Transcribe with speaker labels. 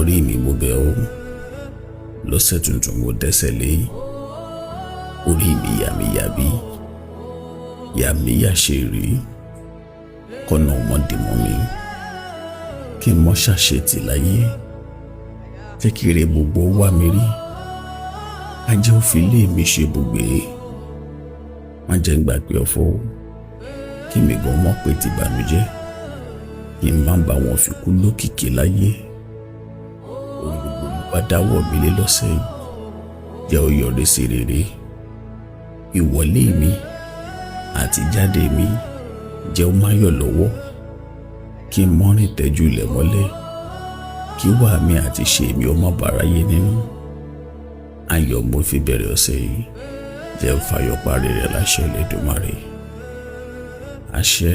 Speaker 1: orí mi mo bẹ̀ ọ́, lọ́sẹ̀ tuntun mo dẹ́sẹ̀ lé, orí mi yàmíyàbí, yàmíyàṣe rí, kọ́nà ọmọdé mọ́ mi, kí n mọ́ ṣàṣetì láyé, jẹ́ kí ire gbogbo wá mi rí, ajé ó fi lé mi ṣe bùgbé, má jẹ́ ń gbàgbé ọ̀fọ̀, kí mi gan mọ̀ pé ti bànújẹ́, kí n má bá wọn fi kú lókìkí láyé. Ohun gbogbo ló bá dáwọ́ mi lé lọ́sẹ̀ yìí, jẹ́ ó yọrí sí rere. Ìwọlé mi àti jáde mi jẹ́ ó máyọ̀ lọ́wọ́, kí n mọ́rin tẹ́jú ilẹ̀ mọ́lẹ̀, kí wà mí àti ṣe mi ó má bàráyé nínú. Ayọ̀ mo fi bẹ̀rẹ̀ ọ̀sẹ̀ yìí, jẹ́ ń fayọ̀ parí rẹ̀ láṣẹ Elédùmarè. Àṣẹ.